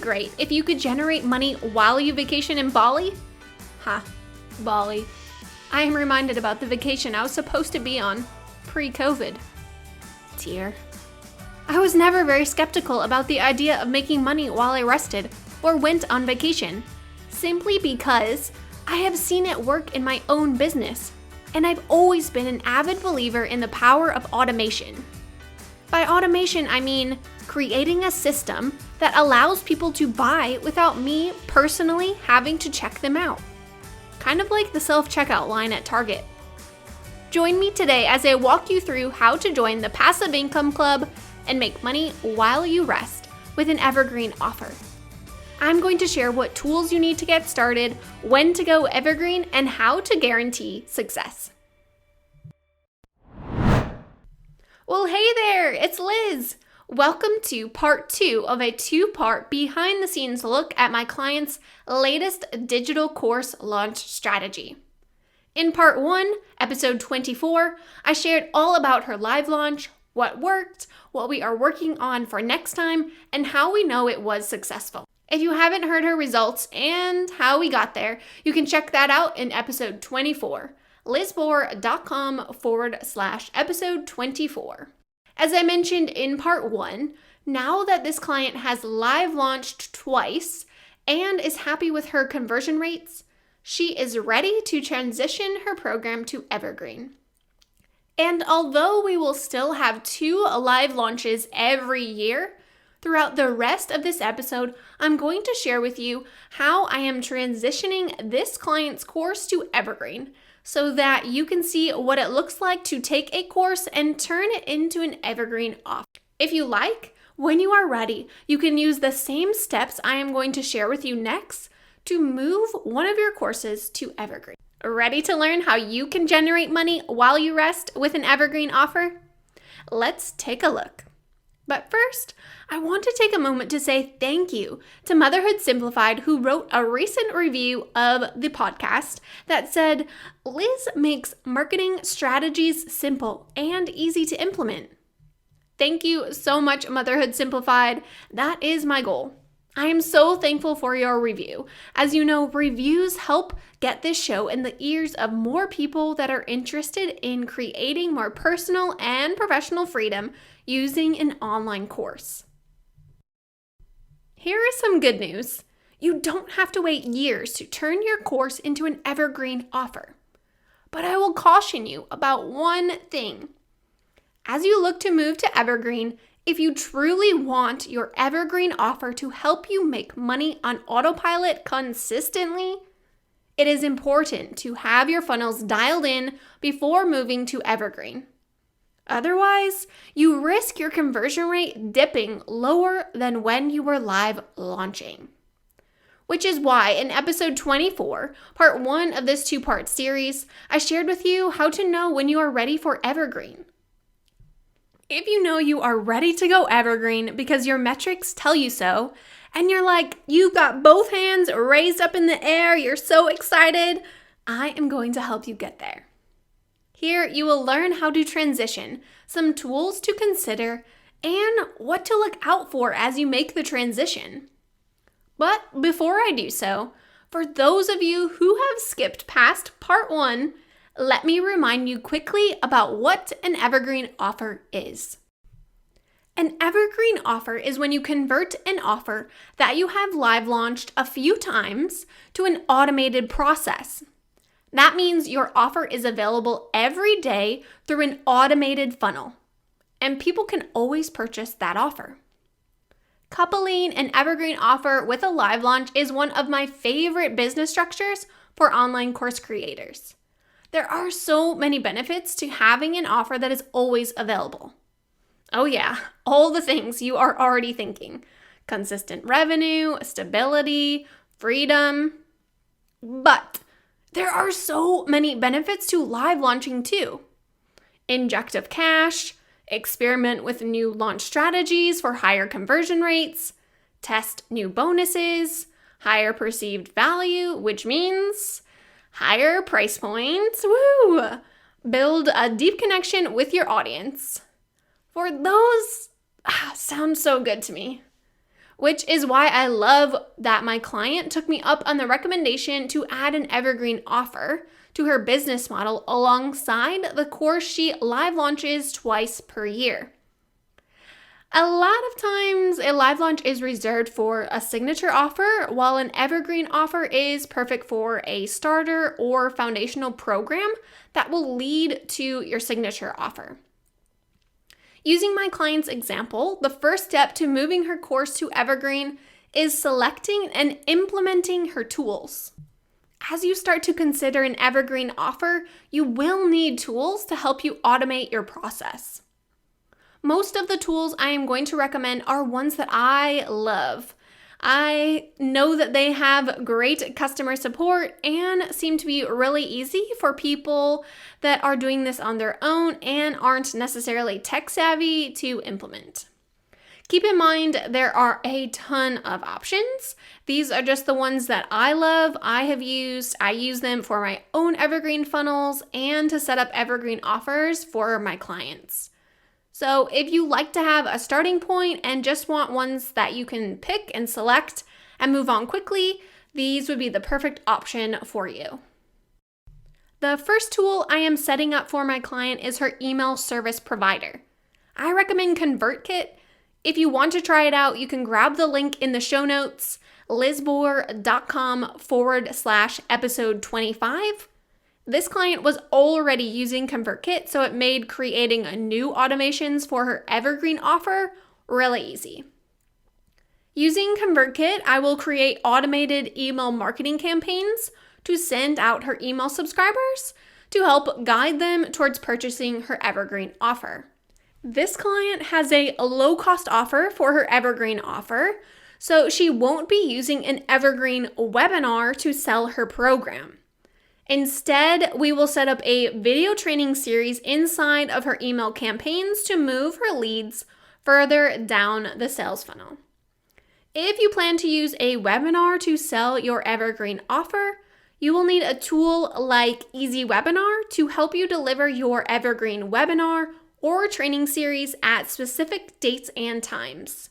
great if you could generate money while you vacation in Bali? Bali. I am reminded about the vacation I was supposed to be on pre-COVID. Tear. I was never very skeptical about the idea of making money while I rested or went on vacation, simply because I have seen it work in my own business, and I've always been an avid believer in the power of automation. By automation, I mean creating a system that allows people to buy without me personally having to check them out. Kind of like the self-checkout line at Target. Join me today as I walk you through how to join the Passive Income Club and make money while you rest with an evergreen offer. I'm going to share what tools you need to get started, when to go evergreen, and how to guarantee success. Well, hey there, it's Liz. Welcome to part 2 of a 2-part behind-the-scenes look at my client's latest digital course launch strategy. In part 1, episode 24, I shared all about her live launch, what worked, what we are working on for next time, and how we know it was successful. If you haven't heard her results and how we got there, you can check that out in episode 24, lizbohr.com/episode 24. As I mentioned in part 1, now that this client has live launched twice and is happy with her conversion rates, she is ready to transition her program to evergreen. And although we will still have 2 live launches every year, throughout the rest of this episode, I'm going to share with you how I am transitioning this client's course to evergreen, so that you can see what it looks like to take a course and turn it into an evergreen offer. If you like, when you are ready, you can use the same steps I am going to share with you next to move one of your courses to evergreen. Ready to learn how you can generate money while you rest with an evergreen offer? Let's take a look. But first, I want to take a moment to say thank you to Motherhood Simplified, who wrote a recent review of the podcast that said, Liz makes marketing strategies simple and easy to implement. Thank you so much, Motherhood Simplified. That is my goal. I am so thankful for your review. As you know, reviews help get this show in the ears of more people that are interested in creating more personal and professional freedom using an online course. Here is some good news. You don't have to wait years to turn your course into an evergreen offer. But I will caution you about one thing. As you look to move to evergreen, if you truly want your evergreen offer to help you make money on autopilot consistently, it is important to have your funnels dialed in before moving to evergreen. Otherwise, you risk your conversion rate dipping lower than when you were live launching. Which is why in episode 24, part 1 of this 2-part series, I shared with you how to know when you are ready for evergreen. If you know you are ready to go evergreen because your metrics tell you so, and you're like, you've got both hands raised up in the air, you're so excited, I am going to help you get there. Here, you will learn how to transition, some tools to consider, and what to look out for as you make the transition. But before I do so, for those of you who have skipped past part 1, let me remind you quickly about what an evergreen offer is. An evergreen offer is when you convert an offer that you have live launched a few times to an automated process. That means your offer is available every day through an automated funnel, and people can always purchase that offer. Coupling an evergreen offer with a live launch is one of my favorite business structures for online course creators. There are so many benefits to having an offer that is always available. Oh yeah, all the things you are already thinking. Consistent revenue, stability, freedom. But there are so many benefits to live launching too. Inject of cash, experiment with new launch strategies for higher conversion rates, test new bonuses, higher perceived value, which means higher price points, woo! Build a deep connection with your audience. For those, sounds so good to me. which is why I love that my client took me up on the recommendation to add an evergreen offer to her business model alongside the course she live launches twice per year. A lot of times, a live launch is reserved for a signature offer, while an evergreen offer is perfect for a starter or foundational program that will lead to your signature offer. Using my client's example, the first step to moving her course to evergreen is selecting and implementing her tools. As you start to consider an evergreen offer, you will need tools to help you automate your process. Most of the tools I am going to recommend are ones that I love. I know that they have great customer support and seem to be really easy for people that are doing this on their own and aren't necessarily tech savvy to implement. Keep in mind, there are a ton of options. These are just the ones that I love, I use them for my own evergreen funnels and to set up evergreen offers for my clients. So if you like to have a starting point and just want ones that you can pick and select and move on quickly, these would be the perfect option for you. The first tool I am setting up for my client is her email service provider. I recommend ConvertKit. If you want to try it out, you can grab the link in the show notes, lizbohr.com/episode 25. This client was already using ConvertKit, so it made creating new automations for her evergreen offer really easy. Using ConvertKit, I will create automated email marketing campaigns to send out her email subscribers to help guide them towards purchasing her evergreen offer. This client has a low-cost offer for her evergreen offer, so she won't be using an evergreen webinar to sell her program. Instead, we will set up a video training series inside of her email campaigns to move her leads further down the sales funnel. If you plan to use a webinar to sell your evergreen offer, you will need a tool like Easy Webinar to help you deliver your evergreen webinar or training series at specific dates and times.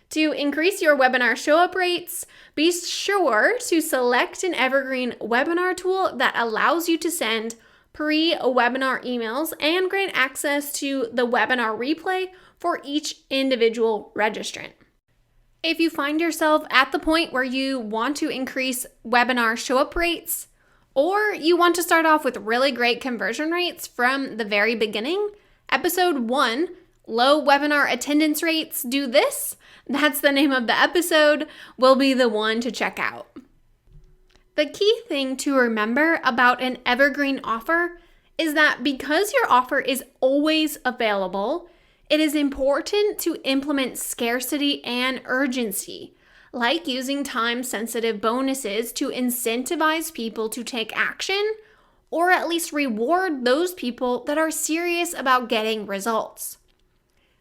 To increase your webinar show-up rates, be sure to select an evergreen webinar tool that allows you to send pre-webinar emails and grant access to the webinar replay for each individual registrant. If you find yourself at the point where you want to increase webinar show-up rates, or you want to start off with really great conversion rates from the very beginning, episode 1, Low Webinar Attendance Rates Do This, that's the name of the episode, will be the one to check out. The key thing to remember about an evergreen offer is that because your offer is always available, it is important to implement scarcity and urgency, like using time-sensitive bonuses to incentivize people to take action, or at least reward those people that are serious about getting results.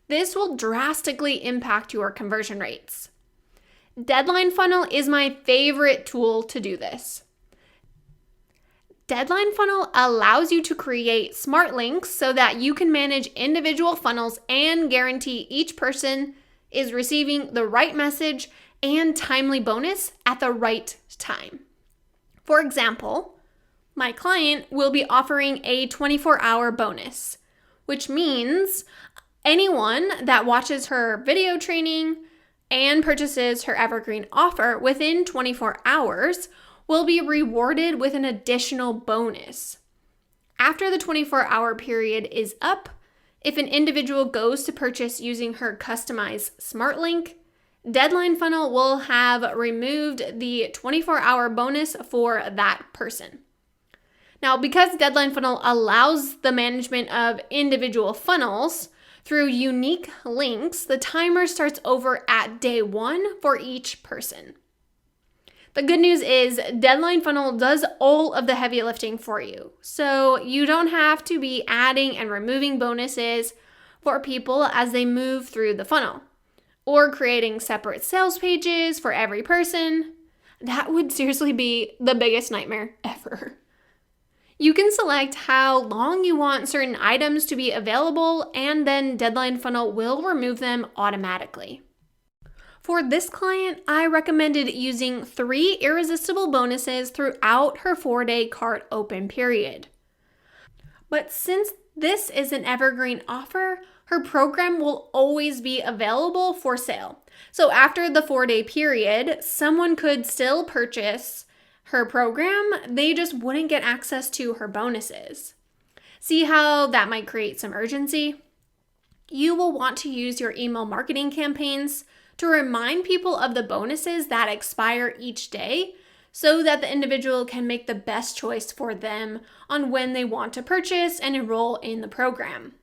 This will drastically impact your conversion rates. Deadline Funnel is my favorite tool to do this. Deadline Funnel allows you to create smart links so that you can manage individual funnels and guarantee each person is receiving the right message and timely bonus at the right time. For example, my client will be offering a 24-hour bonus, which means anyone that watches her video training and purchases her evergreen offer within 24 hours will be rewarded with an additional bonus. After the 24-hour period is up, if an individual goes to purchase using her customized smart link, Deadline Funnel will have removed the 24-hour bonus for that person. Now, because Deadline Funnel allows the management of individual funnels through unique links, the timer starts over at day 1 for each person. The good news is Deadline Funnel does all of the heavy lifting for you, so you don't have to be adding and removing bonuses for people as they move through the funnel, or creating separate sales pages for every person. That would seriously be the biggest nightmare ever. You can select how long you want certain items to be available, and then Deadline Funnel will remove them automatically. For this client, I recommended using 3 irresistible bonuses throughout her 4-day cart open period. But since this is an evergreen offer, her program will always be available for sale. So after the 4-day period, someone could still purchase her program, they just wouldn't get access to her bonuses. See how that might create some urgency? You will want to use your email marketing campaigns to remind people of the bonuses that expire each day so that the individual can make the best choice for them on when they want to purchase and enroll in the program.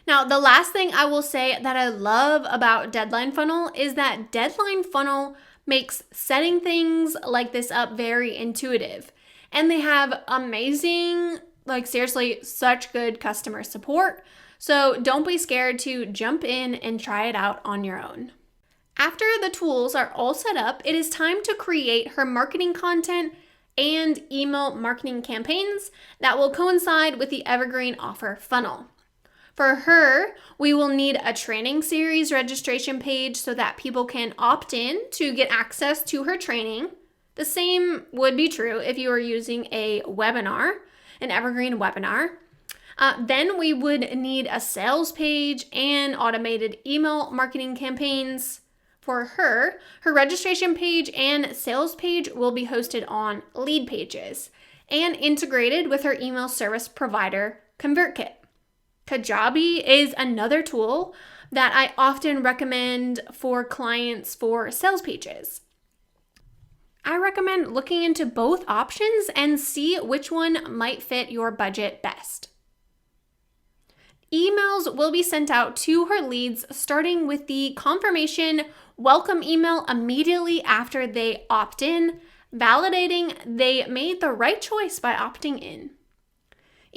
Now, the last thing I will say that I love about Deadline Funnel is that Deadline Funnel makes setting things like this up very intuitive. And they have amazing, seriously, such good customer support. So don't be scared to jump in and try it out on your own. After the tools are all set up, it is time to create her marketing content and email marketing campaigns that will coincide with the Evergreen offer funnel. For her, we will need a training series registration page so that people can opt in to get access to her training. The same would be true if you were using a webinar, an Evergreen webinar. Then we would need a sales page and automated email marketing campaigns. For her registration page and sales page will be hosted on Lead Pages and integrated with her email service provider, ConvertKit. Kajabi is another tool that I often recommend for clients for sales pages. I recommend looking into both options and see which one might fit your budget best. Emails will be sent out to her leads starting with the confirmation welcome email immediately after they opt in, validating they made the right choice by opting in.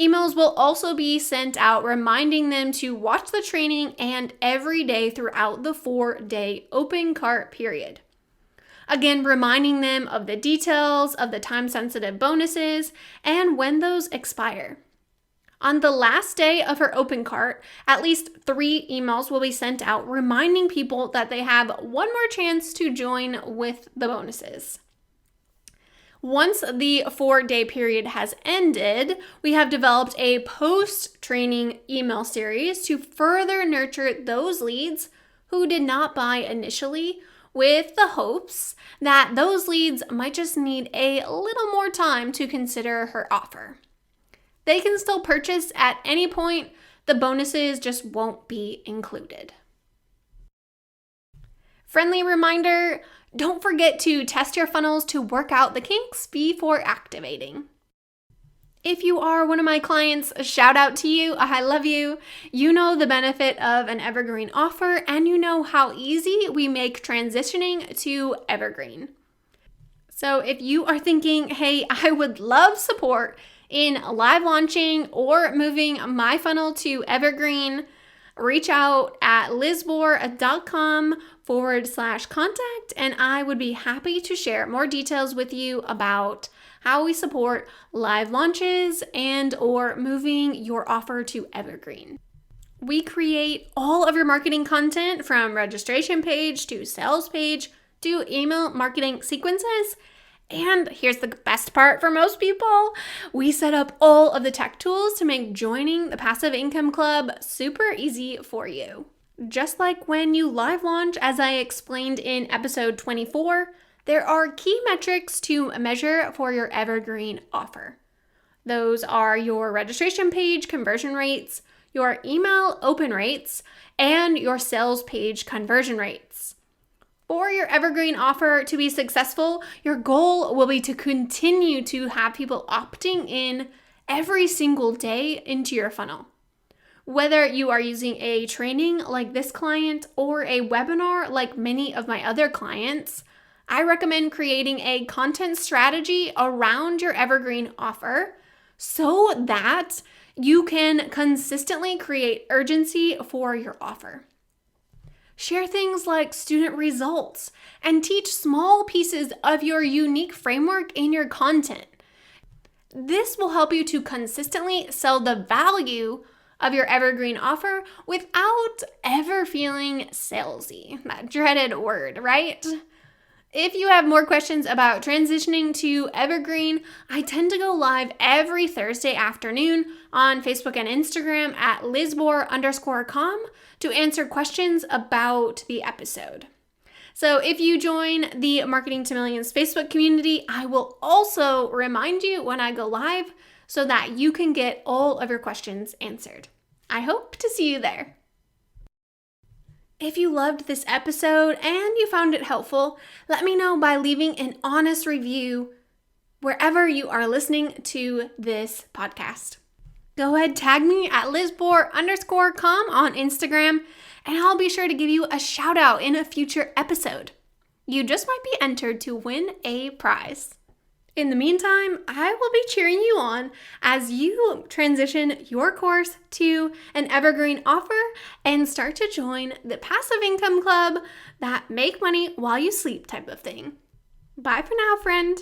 Emails will also be sent out reminding them to watch the training and every day throughout the 4-day open cart period. Again, reminding them of the details of the time-sensitive bonuses and when those expire. On the last day of her open cart, at least 3 emails will be sent out reminding people that they have one more chance to join with the bonuses. Once the 4-day period has ended, we have developed a post-training email series to further nurture those leads who did not buy initially, with the hopes that those leads might just need a little more time to consider her offer. They can still purchase at any point, the bonuses just won't be included. Friendly reminder, don't forget to test your funnels to work out the kinks before activating. If you are one of my clients, a shout out to you. I love you. You know the benefit of an evergreen offer, and you know how easy we make transitioning to evergreen. So if you are thinking, hey, I would love support in live launching or moving my funnel to evergreen, reach out at lizbor.com/contact, and I would be happy to share more details with you about how we support live launches and or moving your offer to evergreen. We create all of your marketing content from registration page to sales page to email marketing sequences. And here's the best part for most people. We set up all of the tech tools to make joining the Passive Income Club super easy for you. Just like when you live launch, as I explained in episode 24, there are key metrics to measure for your evergreen offer. Those are your registration page conversion rates, your email open rates, and your sales page conversion rates. For your evergreen offer to be successful, your goal will be to continue to have people opting in every single day into your funnel. Whether you are using a training like this client or a webinar like many of my other clients, I recommend creating a content strategy around your evergreen offer so that you can consistently create urgency for your offer. Share things like student results and teach small pieces of your unique framework in your content. This will help you to consistently sell the value of your evergreen offer without ever feeling salesy. That dreaded word, right? If you have more questions about transitioning to evergreen, I tend to go live every Thursday afternoon on Facebook and Instagram at lizbor_com to answer questions about the episode. So if you join the Marketing to Millions Facebook community, I will also remind you when I go live so that you can get all of your questions answered. I hope to see you there. If you loved this episode and you found it helpful, let me know by leaving an honest review wherever you are listening to this podcast. Go ahead, tag me at lizbor_com on Instagram, and I'll be sure to give you a shout out in a future episode. You just might be entered to win a prize. In the meantime, I will be cheering you on as you transition your course to an evergreen offer and start to join the passive income club that make money while you sleep type of thing. Bye for now, friend.